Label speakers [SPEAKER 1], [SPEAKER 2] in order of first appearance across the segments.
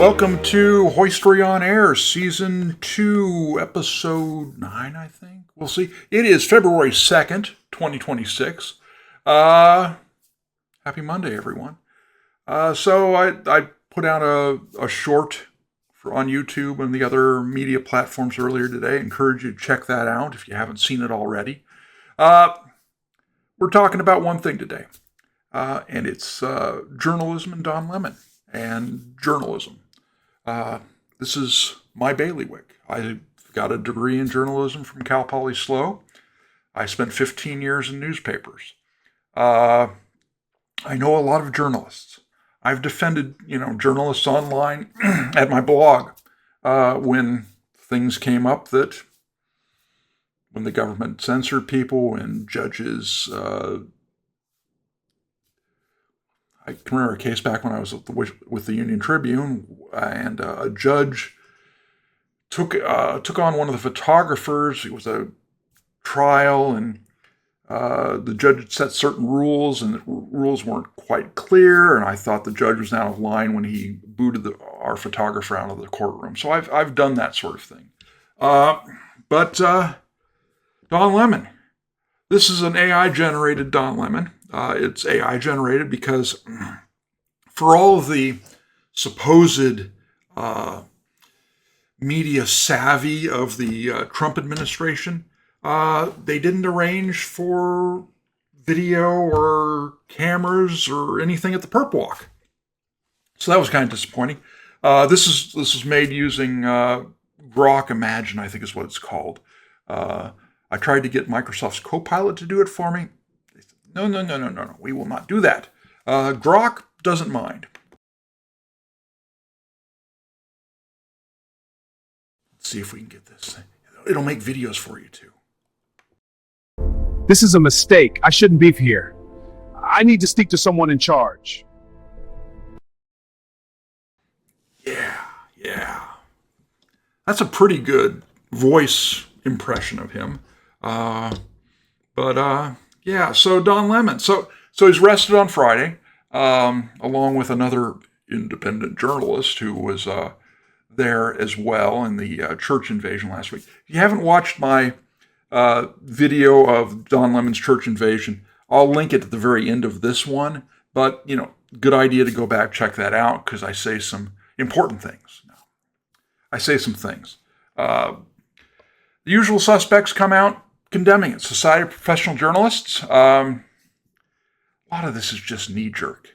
[SPEAKER 1] Welcome to Hoystory on Air, Season 2, Episode 9, I think. We'll see. It is February 2nd, 2026. Happy Monday, everyone. So I put out a short on YouTube and the other media platforms earlier today. I encourage you to check that out if you haven't seen it already. We're talking about one thing today, and it's journalism and Don Lemon and journalism. This is my bailiwick. I got a degree in journalism from Cal Poly SLO. I spent 15 years in newspapers. I know a lot of journalists. I've defended, journalists online at my blog when things came up that when the government censored people and judges. I can remember a case back when I was with the Union Tribune, and a judge took on one of the photographers. It was a trial, and the judge had set certain rules, and the rules weren't quite clear. And I thought the judge was out of line when he booted our photographer out of the courtroom. So I've done that sort of thing. But Don Lemon, this is an AI-generated Don Lemon. It's AI-generated because for all of the supposed media savvy of the Trump administration, they didn't arrange for video or cameras or anything at the perp walk. So that was kind of disappointing. This is made using Grok Imagine, I think is what it's called. I tried to get Microsoft's Copilot to do it for me. They said, no, we will not do that. Grok doesn't mind. Let's see if we can get this. It'll make videos for you too.
[SPEAKER 2] This is a mistake. I shouldn't be here. I need to speak to someone in charge.
[SPEAKER 1] Yeah. That's a pretty good voice impression of him. So Don Lemon. So he's arrested on Friday, along with another independent journalist who was there as well in the church invasion last week. If you haven't watched my video of Don Lemon's church invasion, I'll link it at the very end of this one. But, good idea to go back, check that out, because I say some important things. I say some things. The usual suspects come out condemning it. Society of Professional Journalists. A lot of this is just knee-jerk.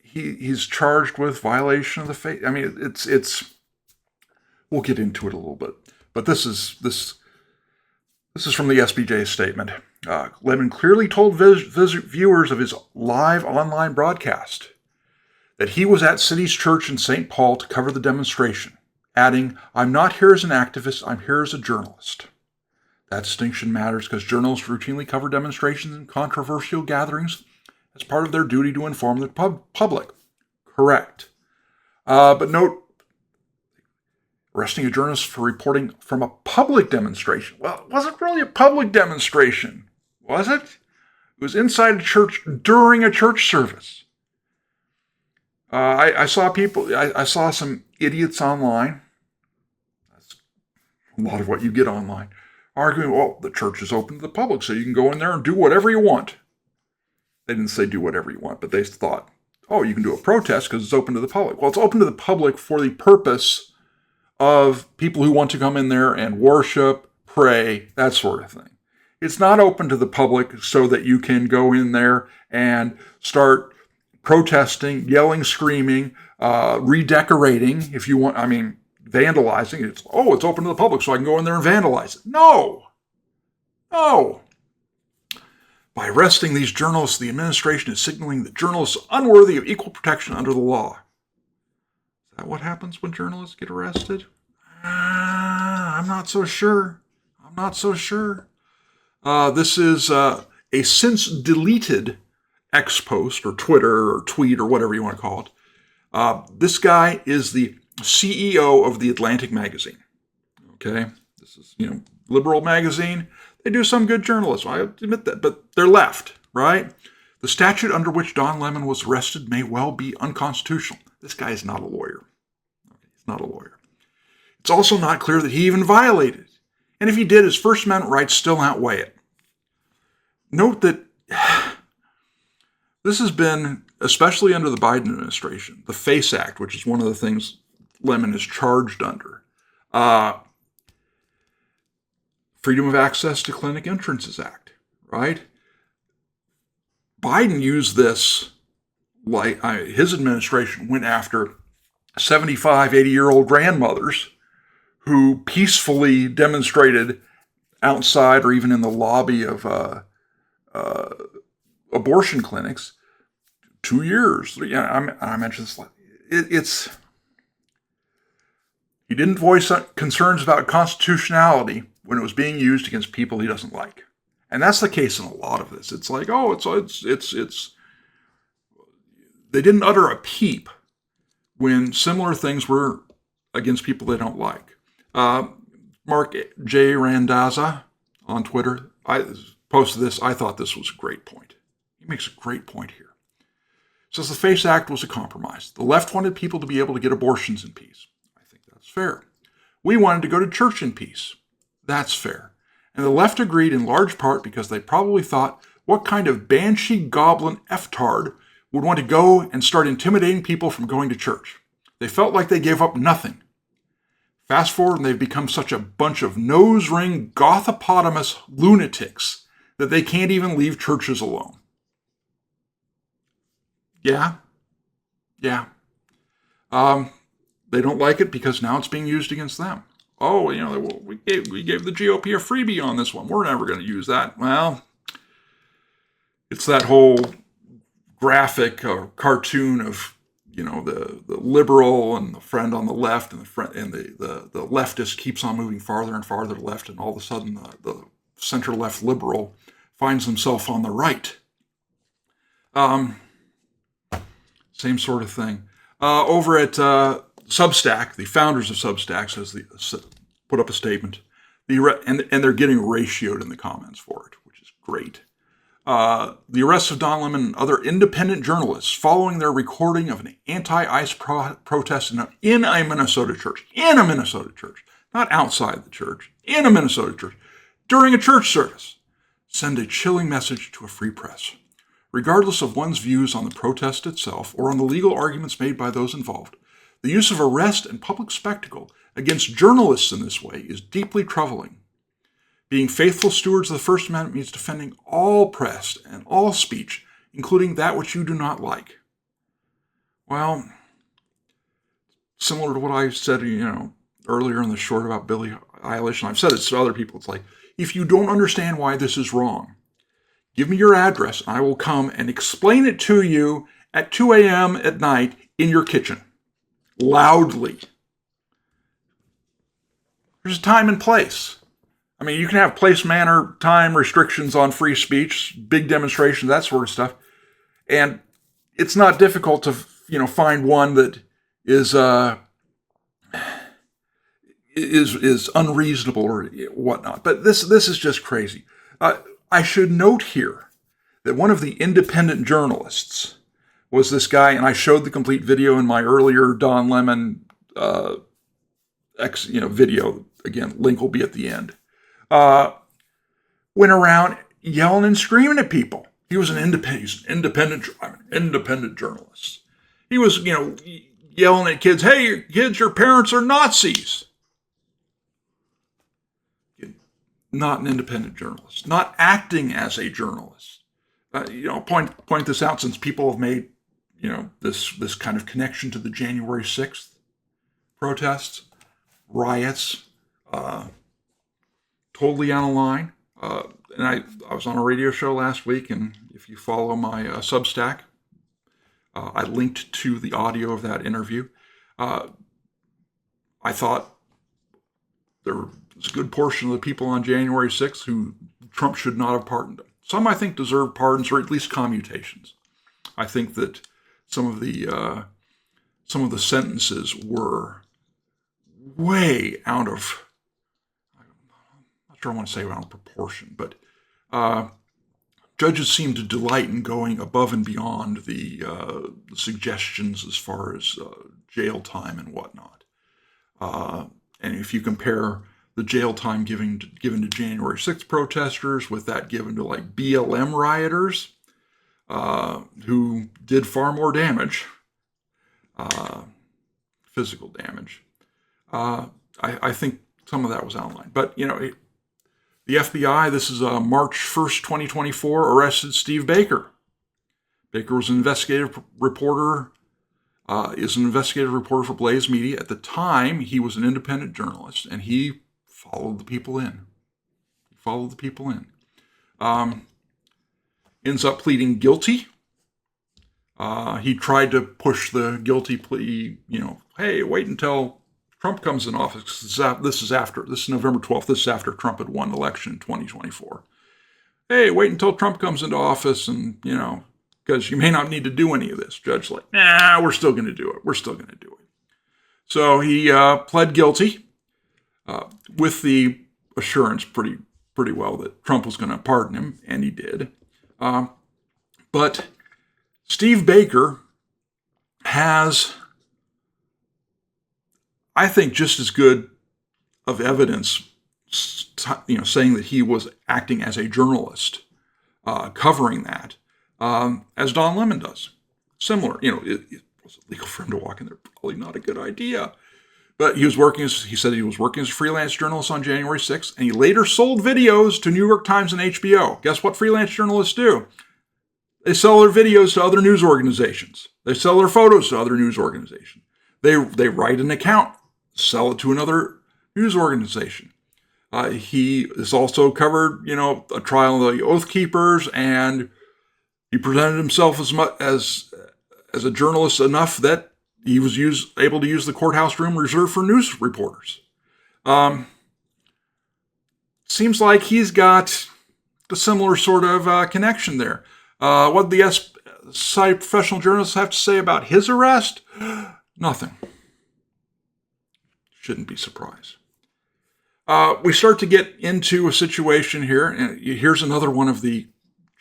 [SPEAKER 1] He's charged with violation of the faith. I mean, it's. We'll get into it a little bit, but this is from the SBJ's statement. Lemon clearly told viewers of his live online broadcast that he was at City's Church in St. Paul to cover the demonstration, adding, "I'm not here as an activist, I'm here as a journalist." That distinction matters because journalists routinely cover demonstrations and controversial gatherings as part of their duty to inform the public. Correct. But note, arresting a journalist for reporting from a public demonstration. Well, it wasn't really a public demonstration, was it? It was inside a church during a church service. I saw some idiots online. That's a lot of what you get online. Arguing, well, the church is open to the public, so you can go in there and do whatever you want. They didn't say do whatever you want, but they thought, oh, you can do a protest because it's open to the public. Well, it's open to the public for the purpose of people who want to come in there and worship, pray, that sort of thing. It's not open to the public so that you can go in there and start protesting, yelling, screaming, redecorating, if you want, vandalizing. It's open to the public so I can go in there and vandalize it. No. By arresting these journalists, the administration is signaling that journalists are unworthy of equal protection under the law. Is that what happens when journalists get arrested? I'm not so sure. This is a since deleted X post or Twitter or tweet or whatever you want to call it. This guy is the CEO of the Atlantic magazine. Okay, this is liberal magazine. They do some good journalism, I admit that, but they're left, right? The statute under which Don Lemon was arrested may well be unconstitutional. This guy is not a lawyer. Okay, he's not a lawyer. It's also not clear that he even violated it. And if he did, his First Amendment rights still outweigh it. Note that this has been, especially under the Biden administration, the FACE Act, which is one of the things Lemon is charged under. Freedom of Access to Clinic Entrances Act, right? Biden used this, like his administration went after 75, 80-year-old grandmothers who peacefully demonstrated outside or even in the lobby of abortion clinics. 2 years. Yeah, I mentioned this. He didn't voice concerns about constitutionality when it was being used against people he doesn't like. And that's the case in a lot of this. It's like, oh, it's they didn't utter a peep when similar things were against people they don't like. Mark J. Randazza on Twitter, I posted this. I thought this was a great point. He makes a great point here. Says the FACE Act was a compromise. The left wanted people to be able to get abortions in peace. I think that's fair. We wanted to go to church in peace. That's fair. And the left agreed in large part because they probably thought, what kind of banshee goblin F-tard would want to go and start intimidating people from going to church? They felt like they gave up nothing. Fast forward and they've become such a bunch of nose-ring gothopotamus lunatics that they can't even leave churches alone. Yeah. They don't like it because now it's being used against them. Oh, we gave the GOP a freebie on this one. We're never going to use that. Well, it's that whole graphic or cartoon of the liberal and the friend on the left, and the leftist keeps on moving farther and farther to the left, and all of a sudden the center left liberal finds himself on the right. Same sort of thing. Over at Substack, the founders of Substack put up a statement, and they're getting ratioed in the comments for it, which is great. The arrests of Don Lemon and other independent journalists following their recording of an anti-ICE protest in a Minnesota church, not outside the church, in a Minnesota church, during a church service, send a chilling message to a free press. Regardless of one's views on the protest itself or on the legal arguments made by those involved, the use of arrest and public spectacle against journalists in this way is deeply troubling. Being faithful stewards of the First Amendment means defending all press and all speech, including that which you do not like. Well, similar to what I said, earlier in the short about Billie Eilish, and I've said it to other people, it's like, if you don't understand why this is wrong, give me your address, and I will come and explain it to you at 2 a.m. at night in your kitchen, loudly. There's a time and place. I mean, you can have place, manner, time restrictions on free speech, big demonstrations, that sort of stuff. And it's not difficult to, find one that is unreasonable or whatnot. But this is just crazy. I should note here that one of the independent journalists was this guy, and I showed the complete video in my earlier Don Lemon video. Again, link will be at the end. Went around yelling and screaming at people. He was an independent journalist. He was, yelling at kids, "Hey, kids, your parents are Nazis." Not an independent journalist, not acting as a journalist. Point this out since people have made, this kind of connection to the January 6th protests, riots, totally out of line. And I was on a radio show last week, and if you follow my Substack, I linked to the audio of that interview. I thought there was a good portion of the people on January 6th who Trump should not have pardoned them. Some, I think, deserve pardons or at least commutations. I think that some of the sentences were way out of, I'm not sure I want to say out of proportion, but judges seem to delight in going above and beyond the suggestions as far as jail time and whatnot. And if you compare the jail time given to January 6th protesters with that given to like BLM rioters, who did far more damage, physical damage, I think some of that was outlined. But, the FBI, this is March 1st, 2024, arrested Steve Baker. Baker was an investigative reporter, for Blaze Media. At the time, he was an independent journalist, and he followed the people in. Ends up pleading guilty. He tried to push the guilty plea, hey, wait until Trump comes in office. This is November 12th. This is after Trump had won the election in 2024. Hey, wait until Trump comes into office and, because you may not need to do any of this. Judge's like, nah, we're still going to do it. So he pled guilty with the assurance pretty well that Trump was going to pardon him, and he did. But Steve Baker has, I think, just as good of evidence, saying that he was acting as a journalist, covering that, as Don Lemon does. Similar, it was illegal for him to walk in there. Probably not a good idea. But he said he was working as a freelance journalist on January 6th, and he later sold videos to New York Times and HBO. Guess what freelance journalists do? They sell their videos to other news organizations. They sell their photos to other news organizations. They write an account, sell it to another news organization. He has also covered, a trial of the Oath Keepers, and he presented himself as a journalist enough that he was able to use the courthouse room reserved for news reporters. Seems like he's got a similar sort of connection there. What did the SI professional journalists have to say about his arrest? Nothing. Shouldn't be surprised. We start to get into a situation here, and here's another one of the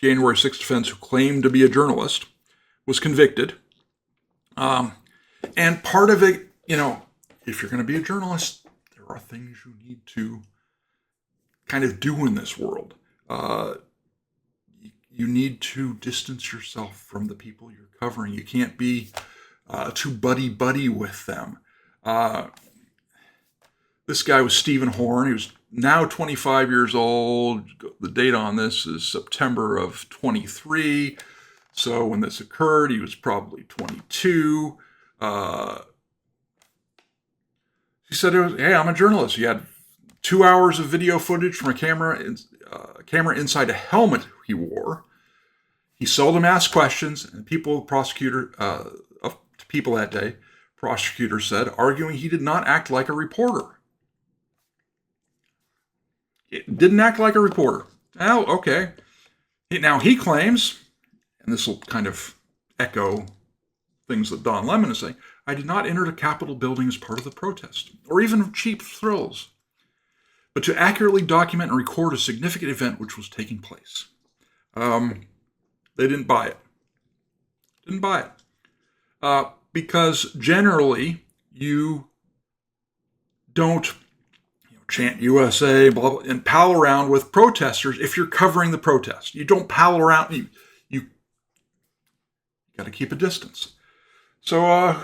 [SPEAKER 1] January 6th defendants who claimed to be a journalist, was convicted. And part of it, if you're going to be a journalist, there are things you need to kind of do in this world. You need to distance yourself from the people you're covering. You can't be too buddy-buddy with them. This guy was Stephen Horn. He was now 25 years old. The date on this is September of 23. So when this occurred, he was probably 22. He said, hey, I'm a journalist. He had 2 hours of video footage from a camera inside a helmet he wore. He seldom asked questions, and people that day, prosecutor said, arguing he did not act like a reporter. It didn't act like a reporter. Oh, okay. Now he claims, and this will kind of echo things that Don Lemon is saying, I did not enter the Capitol building as part of the protest, or even cheap thrills, but to accurately document and record a significant event which was taking place. They didn't buy it. Because generally you don't chant USA, blah, blah, and pal around with protesters if you're covering the protest. You don't pal around. You got to keep a distance. So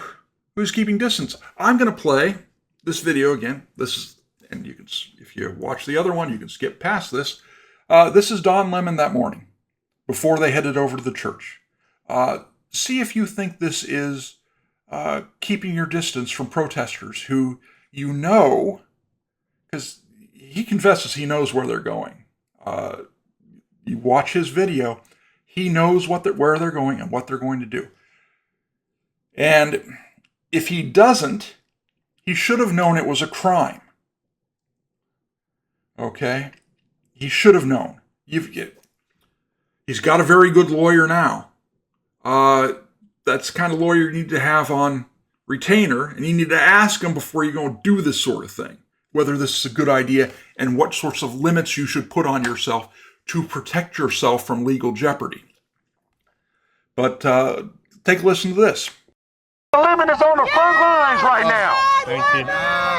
[SPEAKER 1] who's keeping distance? I'm going to play this video again. And you can, if you watch the other one, you can skip past this. This is Don Lemon that morning before they headed over to the church. See if you think this is keeping your distance from protesters who because he confesses he knows where they're going. You watch his video, he knows where they're going and what they're going to do. And if he doesn't, he should have known it was a crime. Okay? He should have known. He's got a very good lawyer now. That's the kind of lawyer you need to have on retainer, and you need to ask him before you go and do this sort of thing, whether this is a good idea and what sorts of limits you should put on yourself to protect yourself from legal jeopardy. But take a listen to this.
[SPEAKER 3] Lemon is on the front lines right now.
[SPEAKER 4] Thank you.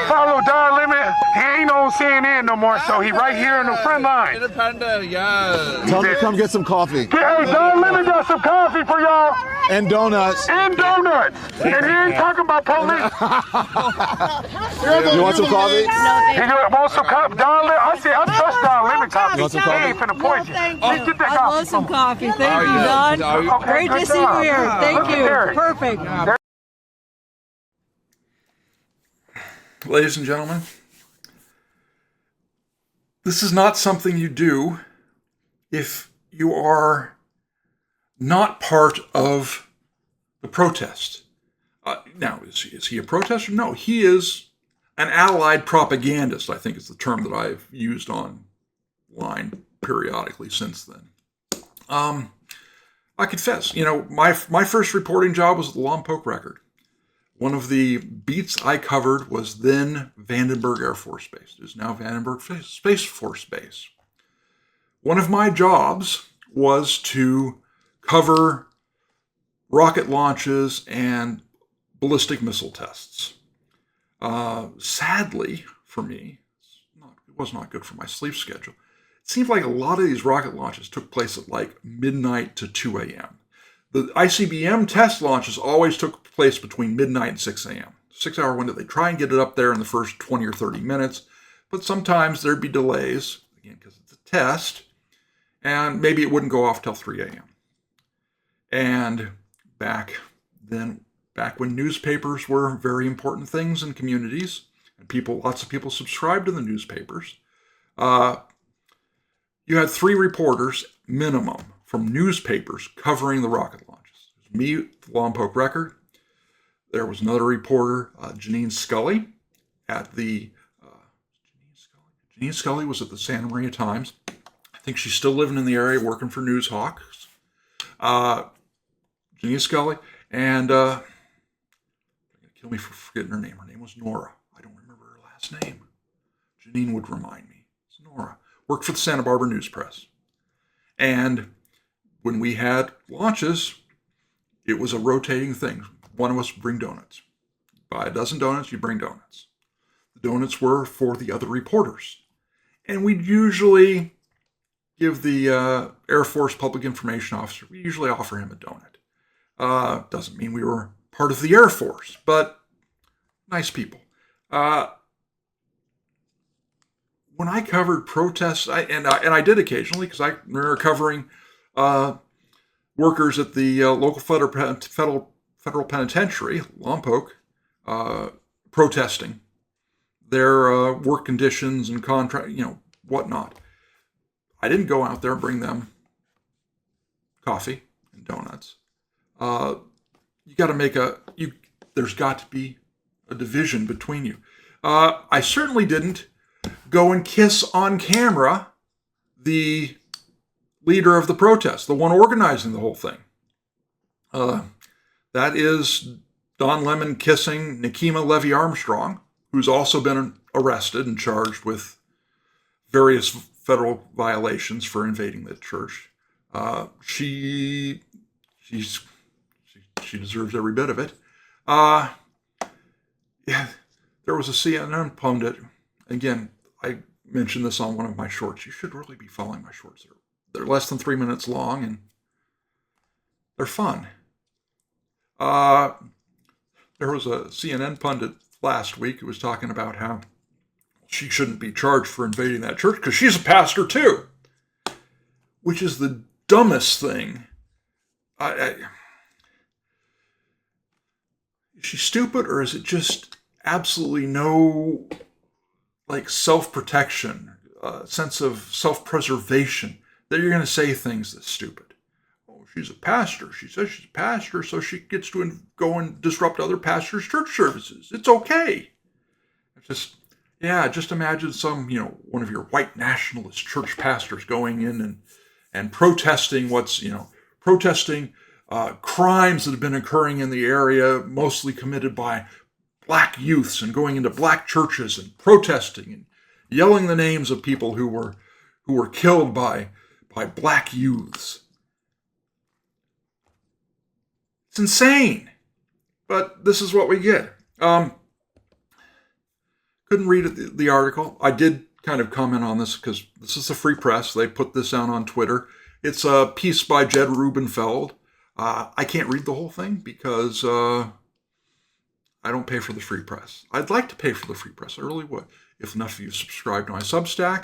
[SPEAKER 3] Follow Don Lemon. He ain't on CNN no more, so he right here in the front line.
[SPEAKER 4] Independent, yeah.
[SPEAKER 5] Tell him to come get some coffee.
[SPEAKER 3] Hey, Don Lemon got some coffee for y'all.
[SPEAKER 5] And donuts.
[SPEAKER 3] And donuts. And he ain't talking about police.
[SPEAKER 5] You want some coffee?
[SPEAKER 3] He wants some coffee. Don Lemon. I trust Don Lemon coffee.
[SPEAKER 5] You want some
[SPEAKER 3] He
[SPEAKER 5] coffee?
[SPEAKER 3] ain't finna poison you. Get that
[SPEAKER 6] I
[SPEAKER 3] coffee.
[SPEAKER 6] love some coffee. Thank you, Don.
[SPEAKER 3] Okay,
[SPEAKER 6] Great
[SPEAKER 3] good
[SPEAKER 6] to see you
[SPEAKER 3] job.
[SPEAKER 6] here. Thank
[SPEAKER 3] Look at
[SPEAKER 6] you.
[SPEAKER 3] Derek.
[SPEAKER 6] Perfect.
[SPEAKER 1] Ladies and gentlemen, this is not something you do if you are not part of the protest. Now, is he a protester? No, he is an allied propagandist, I think is the term that I've used online periodically since then. I confess, my first reporting job was at the Lompoc Record. One of the beats I covered was then Vandenberg Air Force Base. It is now Vandenberg Space Force Base. One of my jobs was to cover rocket launches and ballistic missile tests. Sadly for me, it was not good for my sleep schedule. It seemed like a lot of these rocket launches took place at like midnight to 2 a.m. The ICBM test launches always took place between midnight and 6 a.m. 6-hour window. They try and get it up there in the first 20 or 30 minutes, but sometimes there'd be delays, again, because it's a test, and maybe it wouldn't go off till 3 a.m. And back when newspapers were very important things in communities, and lots of people subscribed to the newspapers, you had 3 reporters minimum from newspapers covering the rocket launches. Me, the Lompoc Record. There was another reporter, Janine Scully, at the Janine Scully was at the Santa Maria Times. I think she's still living in the area, working for Newshawks. Janine Scully, and kill me for forgetting her name. Her name was Nora. I don't remember her last name. Janine would remind me. It's Nora. Worked for the Santa Barbara News Press, and when we had launches, it was a rotating thing. One of us would bring donuts. Buy a dozen donuts, you bring donuts. The donuts were for the other reporters. And we'd usually give the Air Force Public Information Officer, we usually offer him a donut. Doesn't mean we were part of the Air Force, but nice people. When I covered protests, and I did occasionally, because I remember covering workers at the local federal penitentiary, Lompoc, protesting their work conditions and contract, whatnot. I didn't go out there and bring them coffee and donuts. You got to there's got to be a division between you. I certainly didn't go and kiss on camera the leader of the protest, the one organizing the whole thing. That is Don Lemon kissing Nikema Levy Armstrong, who's also been arrested and charged with various federal violations for invading the church. She deserves every bit of it. Yeah, there was a CNN pundit. Again, I mentioned this on one of my shorts. You should really be following my shorts. They're less than 3 minutes long, and they're fun. There was a CNN pundit last week who was talking about how she shouldn't be charged for invading that church because she's a pastor too, which is the dumbest thing. Is she stupid, or is it just absolutely no self-protection, sense of self-preservation that you're going to say things that's stupid? Oh, she's a pastor. She says she's a pastor, so she gets to go and disrupt other pastors' church services. It's okay. It's just imagine one of your white nationalist church pastors going in and protesting protesting crimes that have been occurring in the area, mostly committed by black youths, and going into black churches and protesting and yelling the names of people who were killed by by black youths. It's insane. But this is what we get. Couldn't read the article. I did kind of comment on this because this is the Free Press. They put this out on Twitter. It's a piece by Jed Rubenfeld. I can't read the whole thing because I don't pay for the Free Press. I'd like to pay for the Free Press. I really would. If enough of you subscribe to my Substack.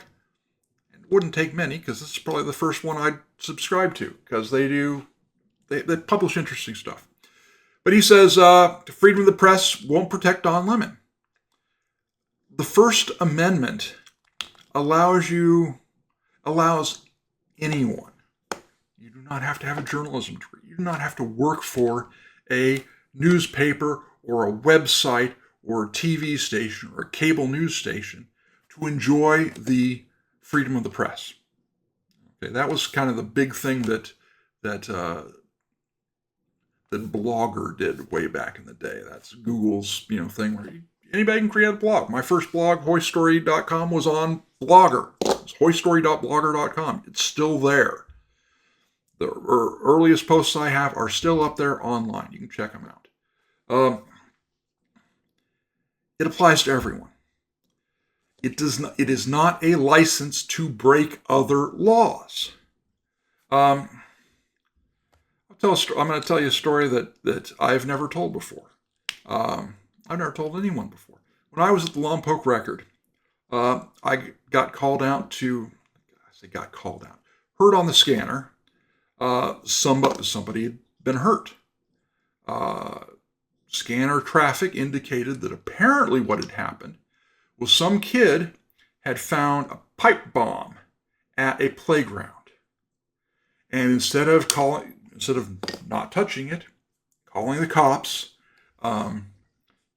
[SPEAKER 1] It wouldn't take many because this is probably the first one I'd subscribe to because they publish interesting stuff. But he says, freedom of the press won't protect Don Lemon. The First Amendment allows anyone. You do not have to have a journalism degree. You do not have to work for a newspaper or a website or a TV station or a cable news station to enjoy the freedom of the press. Okay, that was kind of the big thing that Blogger did way back in the day. That's Google's thing where anybody can create a blog. My first blog, Hoystory.com, was on Blogger. It's hoystory.blogger.com. It's still there. The earliest posts I have are still up there online. You can check them out. It applies to everyone. It is not a license to break other laws. I'm going to tell you a story that I've never told before. I've never told anyone before. When I was at the Lompoc Record, I got called out heard on the scanner, somebody had been hurt. Scanner traffic indicated that apparently what had happened was some kid had found a pipe bomb at a playground. And instead of not touching it, calling the cops,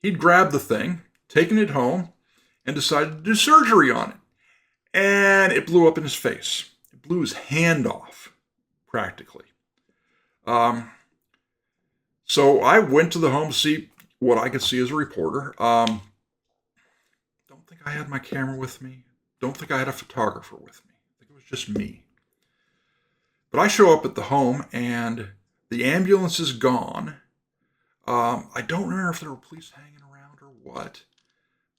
[SPEAKER 1] he'd grabbed the thing, taken it home, and decided to do surgery on it. And it blew up in his face. It blew his hand off, practically. So I went to the home to see what I could see as a reporter. Don't think I had my camera with me. Don't think I had a photographer with me. I think it was just me. But I show up at the home, and the ambulance is gone. I don't remember if there were police hanging around or what,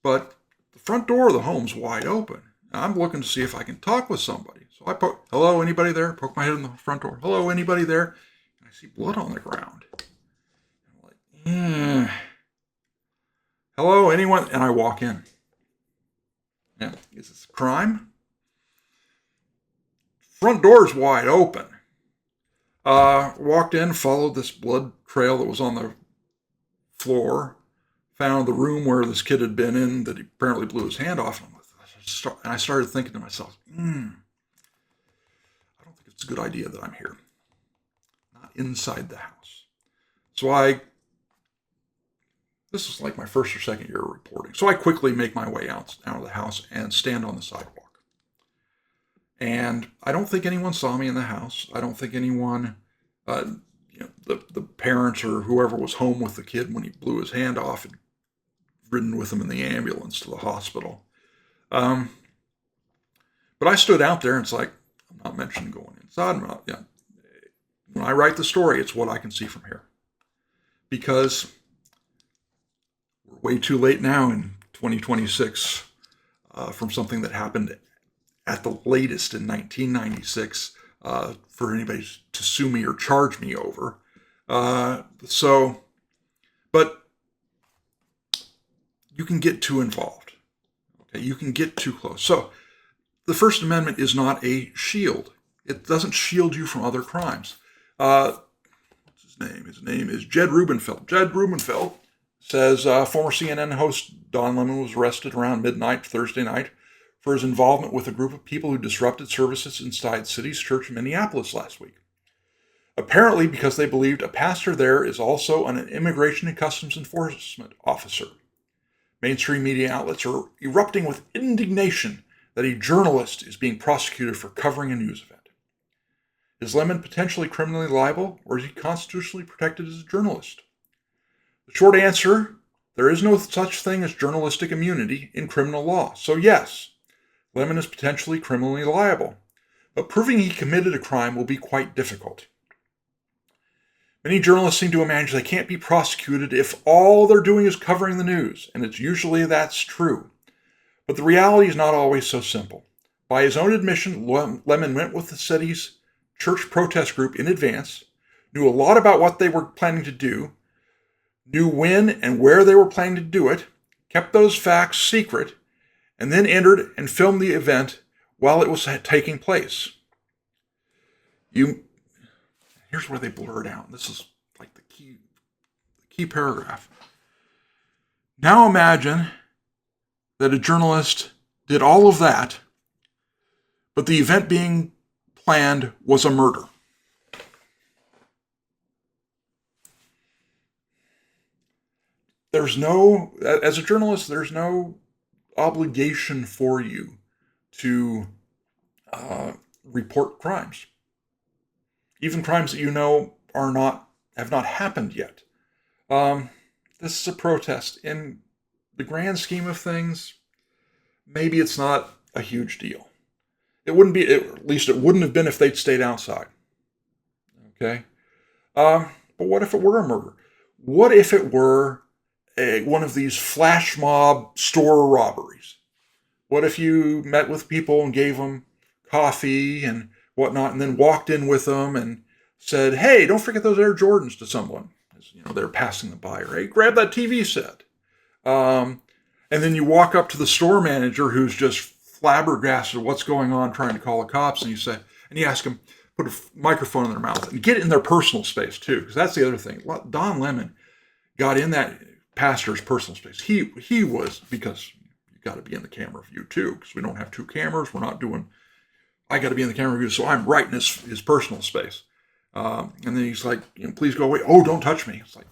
[SPEAKER 1] but the front door of the home's wide open. I'm looking to see if I can talk with somebody. So I hello, anybody there? Poke my head in the front door. Hello, anybody there? And I see blood on the ground. I'm like, hello, anyone? And I walk in. Yeah, is this a crime? Front door's wide open. Walked in, followed this blood trail that was on the floor, found the room where this kid had been in that he apparently blew his hand off. And I started thinking to myself, I don't think it's a good idea that I'm here. Not inside the house. So this was like my first or second year of reporting. So I quickly make my way out of the house and stand on the sidewalk. And I don't think anyone saw me in the house. I don't think anyone, the parents or whoever was home with the kid when he blew his hand off had ridden with him in the ambulance to the hospital. But I stood out there and it's like, I'm not mentioning going inside. When I write the story, it's what I can see from here. Because we're way too late now in 2026 from something that happened at the latest in 1996 for anybody to sue me or charge me over. But you can get too involved. Okay, you can get too close. So the First Amendment is not a shield. It doesn't shield you from other crimes. What's his name? His name is Jed Rubenfeld. Jed Rubenfeld says former CNN host Don Lemon was arrested around midnight Thursday night for his involvement with a group of people who disrupted services inside City's Church in Minneapolis last week. Apparently because they believed a pastor there is also an immigration and customs enforcement officer. Mainstream media outlets are erupting with indignation that a journalist is being prosecuted for covering a news event. Is Lemon potentially criminally liable, or is he constitutionally protected as a journalist? The short answer, there is no such thing as journalistic immunity in criminal law. So yes, Lemon is potentially criminally liable. but proving he committed a crime will be quite difficult. Many journalists seem to imagine they can't be prosecuted if all they're doing is covering the news, and it's usually that's true. But the reality is not always so simple. By his own admission, Lemon went with the city's church protest group in advance, knew a lot about what they were planning to do, knew when and where they were planning to do it, kept those facts secret, and then entered and filmed the event while it was taking place. Here's where they blur it out. This is like the key paragraph. Now imagine that a journalist did all of that, but the event being planned was a murder. As a journalist, there's no obligation for you to report crimes. Even crimes that you know have not happened yet. This is a protest. In the grand scheme of things, maybe it's not a huge deal. It wouldn't be, at least it wouldn't have been if they'd stayed outside. Okay? But what if it were a murder? What if it were one of these flash mob store robberies? What if you met with people and gave them coffee and whatnot, and then walked in with them and said, "Hey, don't forget those Air Jordans" to someone as they're passing them by, or "Hey, grab that TV set." And then you walk up to the store manager who's just flabbergasted what's going on, trying to call the cops, and you ask them, put a microphone in their mouth and get in their personal space too, because that's the other thing. Don Lemon got in that pastor's personal space. He was, because you got to be in the camera view too, because we don't have two cameras. We're not doing. I got to be in the camera view, so I'm right in his personal space. And then he's like, "Please go away." "Oh, don't touch me." It's like,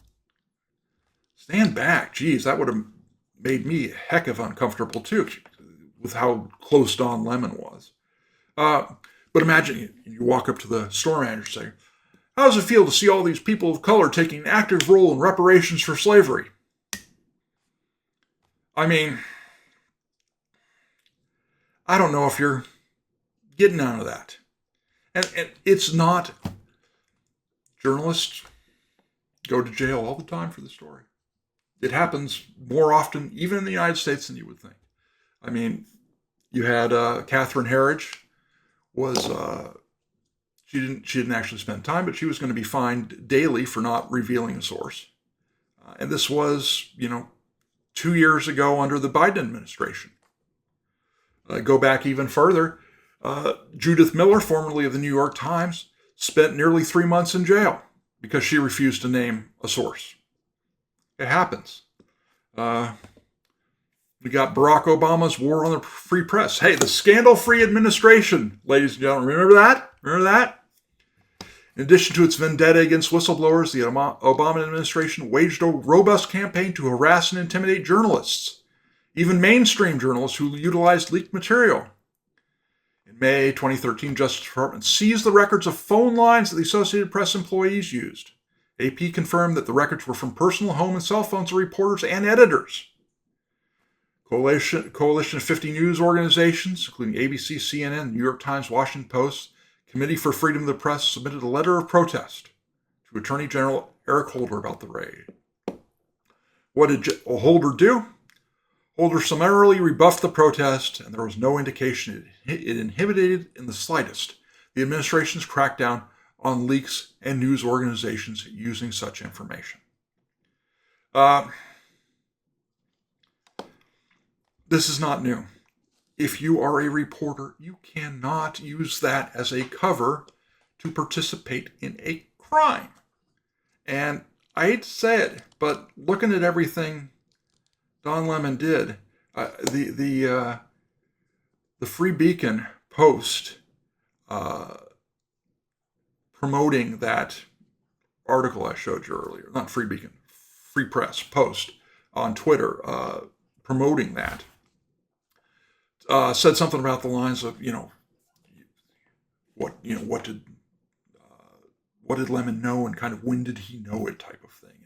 [SPEAKER 1] stand back. Geez, that would have made me a heck of uncomfortable too, with how close Don Lemon was. But imagine you walk up to the store manager and say, "How does it feel to see all these people of color taking an active role in reparations for slavery?" I mean, I don't know if you're getting out of that. And it's not, journalists go to jail all the time for the story. It happens more often, even in the United States, than you would think. I mean, you had Catherine Herridge she didn't actually spend time, but she was going to be fined daily for not revealing a source. And this was, 2 years ago under the Biden administration. Go back even further. Judith Miller, formerly of the New York Times, spent nearly 3 months in jail because she refused to name a source. It happens. We got Barack Obama's war on the free press. Hey, the scandal-free administration, ladies and gentlemen. Remember that? Remember that? In addition to its vendetta against whistleblowers, the Obama administration waged a robust campaign to harass and intimidate journalists, even mainstream journalists who utilized leaked material. In May 2013, Justice Department seized the records of phone lines that the Associated Press employees used. AP confirmed that the records were from personal home and cell phones of reporters and editors. Coalition of 50 news organizations, including ABC, CNN, New York Times, Washington Post, Committee for Freedom of the Press, submitted a letter of protest to Attorney General Eric Holder about the raid. What did Holder do? Holder summarily rebuffed the protest, and there was no indication it inhibited in the slightest the administration's crackdown on leaks and news organizations using such information. This is not new. If you are a reporter, you cannot use that as a cover to participate in a crime. And I hate to say it, but looking at everything Don Lemon did, the Free Beacon post promoting that article I showed you earlier, not Free Beacon, Free Press post on Twitter promoting that, said something about the lines of, what did Lemon know and kind of when did he know it type of thing.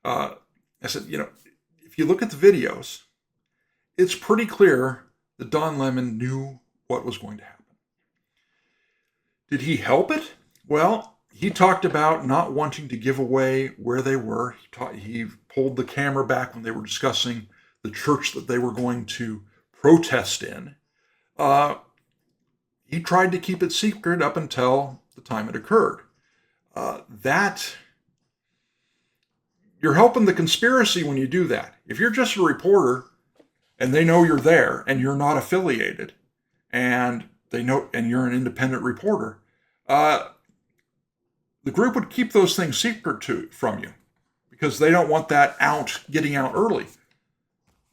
[SPEAKER 1] And I said, if you look at the videos, it's pretty clear that Don Lemon knew what was going to happen. Did he help it? Well, he talked about not wanting to give away where they were. He pulled the camera back when they were discussing the church that they were going to protest in. He tried to keep it secret up until the time it occurred. You're helping the conspiracy when you do that. If you're just a reporter and they know you're there and you're not affiliated and they know and you're an independent reporter, the group would keep those things secret from you because they don't want that getting out early.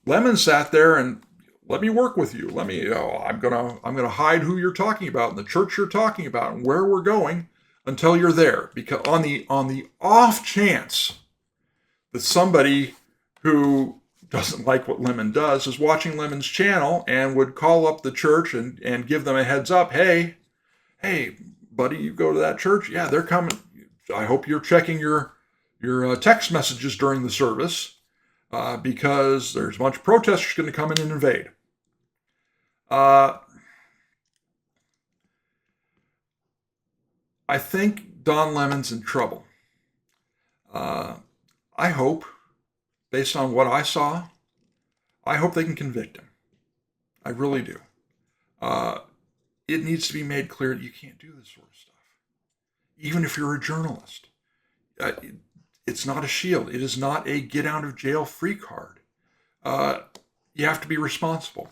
[SPEAKER 1] Lemon sat there and let me work with you. I'm gonna hide who you're talking about and the church you're talking about and where we're going until you're there. Because on the off chance that somebody who doesn't like what Lemon does is watching Lemon's channel and would call up the church and give them a heads up. Hey, buddy, you go to that church? Yeah, they're coming. I hope you're checking your text messages during the service because there's a bunch of protesters going to come in and invade. I think Don Lemon's in trouble. I hope, based on what I saw, I hope they can convict him. I really do. It needs to be made clear that you can't do this sort of stuff. Even if you're a journalist. It's not a shield. It is not a get out of jail free card. You have to be responsible.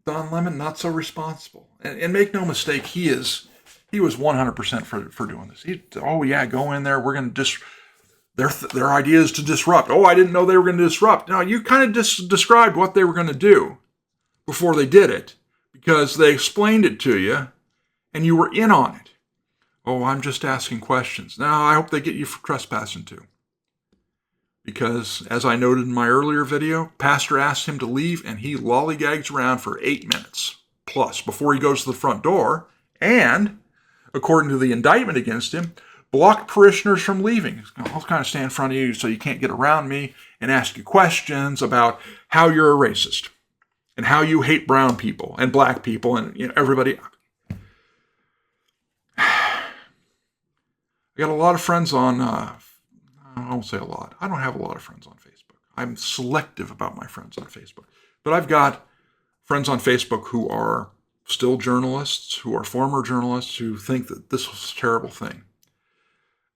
[SPEAKER 1] Don Lemon, not so responsible. And make no mistake, he was 100% for doing this. Go in there. We're going to their idea is to disrupt. Oh, I didn't know they were going to disrupt. No, you kind of described what they were going to do before they did it because they explained it to you and you were in on it. Oh, I'm just asking questions. Now, I hope they get you for trespassing too. Because, as I noted in my earlier video, Pastor asked him to leave and he lollygags around for 8 minutes plus before he goes to the front door and, according to the indictment against him, blocked parishioners from leaving. I'll kind of stand in front of you so you can't get around me and ask you questions about how you're a racist and how you hate brown people and black people and everybody. I got a lot of friends on, I won't say a lot. I don't have a lot of friends on Facebook. I'm selective about my friends on Facebook. But I've got friends on Facebook who are still journalists, who are former journalists, who think that this was a terrible thing.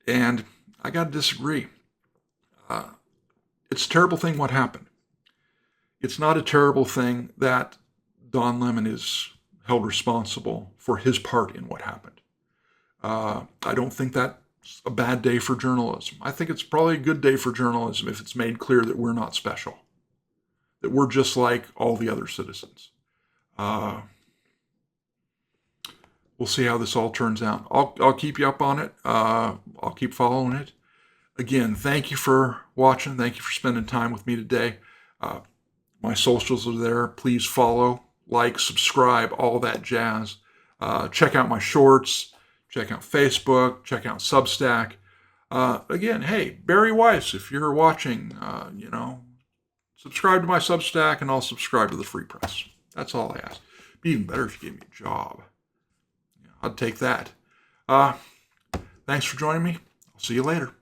[SPEAKER 1] And I got to disagree. It's a terrible thing what happened. It's not a terrible thing that Don Lemon is held responsible for his part in what happened. I don't think that's a bad day for journalism. I think it's probably a good day for journalism if it's made clear that we're not special, that we're just like all the other citizens. We'll see how this all turns out. I'll keep you up on it. I'll keep following it. Again, thank you for watching. Thank you for spending time with me today. My socials are there. Please follow, like, subscribe, all that jazz. Check out my shorts. Check out Facebook. Check out Substack. Again, hey, Barry Weiss, if you're watching, subscribe to my Substack and I'll subscribe to the Free Press. That's all I ask. It'd be even better if you gave me a job. I'd take that. Thanks for joining me. I'll see you later.